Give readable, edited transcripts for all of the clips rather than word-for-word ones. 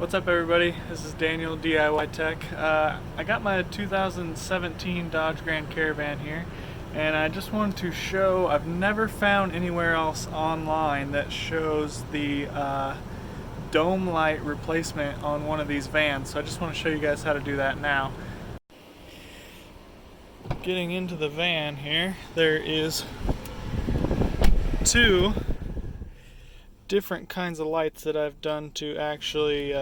What's up everybody, this is Daniel, DIY Tech. I got my 2017 Dodge Grand Caravan here, and I just wanted to show, I've never found anywhere else online that shows the dome light replacement on one of these vans, so I just want to show you guys how to do that now. Getting into the van here, there is two different kinds of lights that I've done to actually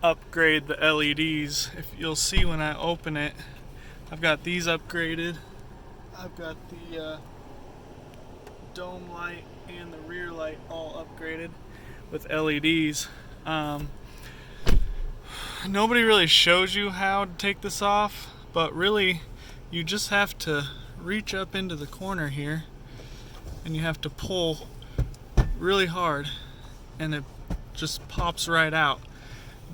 upgrade the LEDs. If you'll see when I open it, I've got these upgraded. I've got the dome light and the rear light all upgraded with LEDs. Nobody really shows you how to take this off, but really you just have to reach up into the corner here and you have to pull really hard and it just pops right out.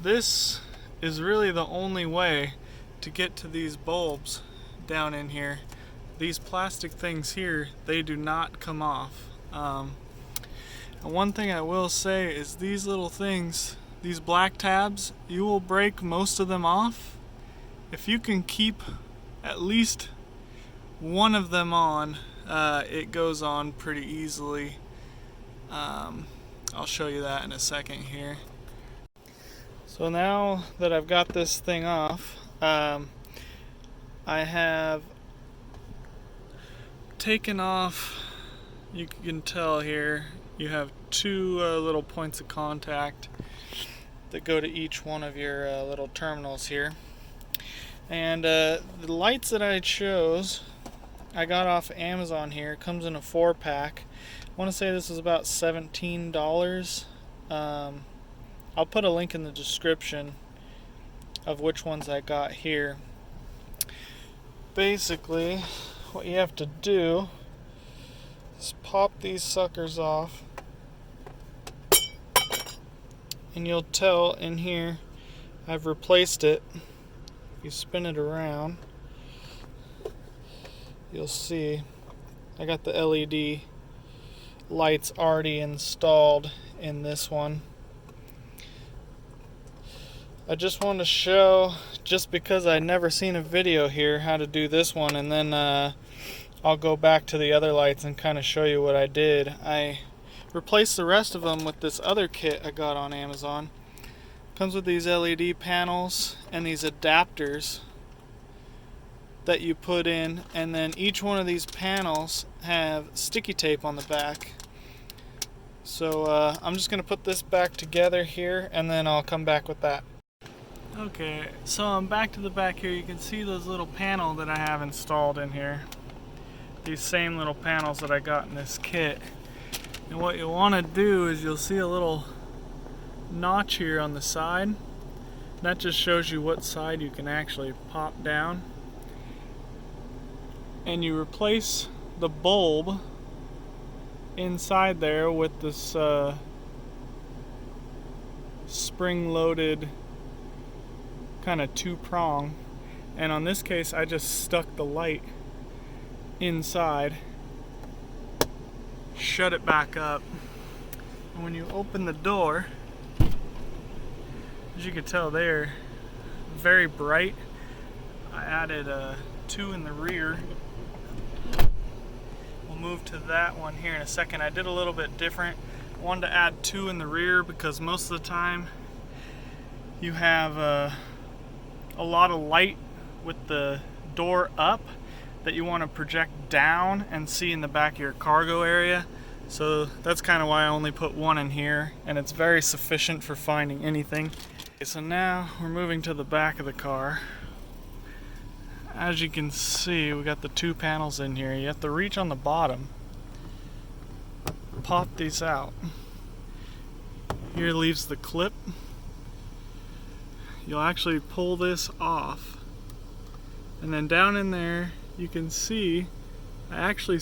This is really the only way to get to these bulbs down in here. These plastic things here, they do not come off. And one thing I will say is these little things, these black tabs, you will break most of them off. If you can keep at least one of them on, it goes on pretty easily. I'll show you that in a second here. So now that I've got this thing off, I have taken off, you can tell here, you have two little points of contact that go to each one of your little terminals here. And the lights that I chose, I got off Amazon here. It comes in a 4-pack. I want to say this is about $17. I'll put a link in the description of which ones I got here. Basically, what you have to do is pop these suckers off, and you'll tell in here I've replaced it. You spin it around, you'll see I got the LED lights already installed in this one. I just want to show, just because I'd never seen a video here, how to do this one, and then I'll go back to the other lights and kind of show you what I did. I replaced the rest of them with this other kit I got on Amazon. Comes with these LED panels and these adapters that you put in, and then each one of these panels have sticky tape on the back. So I'm just gonna put this back together here and then I'll come back with that. Okay, so I'm back to the back here. You can see those little panels that I have installed in here. These same little panels that I got in this kit. And what you'll want to do is you'll see a little notch here on the side. That just shows you what side you can actually pop down. And you replace the bulb inside there with this spring-loaded kind of 2-prong, and on this case I just stuck the light inside, shut it back up, and when you open the door, as you can tell, they're very bright. I added 2 in the rear. We'll move to that one here in a second. I did a little bit different. I wanted to add 2 in the rear because most of the time you have a lot of light with the door up that you want to project down and see in the back of your cargo area. So that's kind of why I only put 1 in here, and it's very sufficient for finding anything. Okay, so now we're moving to the back of the car. As you can see, we got the 2 panels in here. You have to reach on the bottom, pop these out. Here leaves the clip. You'll actually pull this off, and then down in there you can see I actually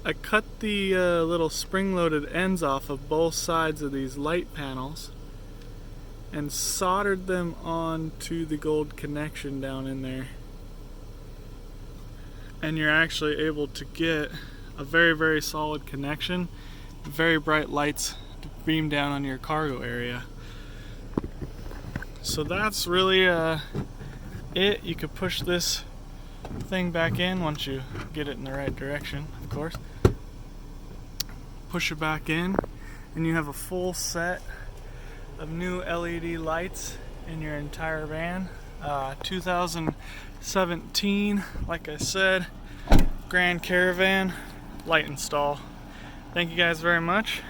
I cut the little spring-loaded ends off of both sides of these light panels and soldered them onto the gold connection down in there, and you're actually able to get a very, very solid connection, very bright lights to beam down on your cargo area. So that's really it. You could push this thing back in once you get it in the right direction, of course. Push it back in and you have a full set of new LED lights in your entire van. 2017, like I said, Grand Caravan light install. Thank you guys very much.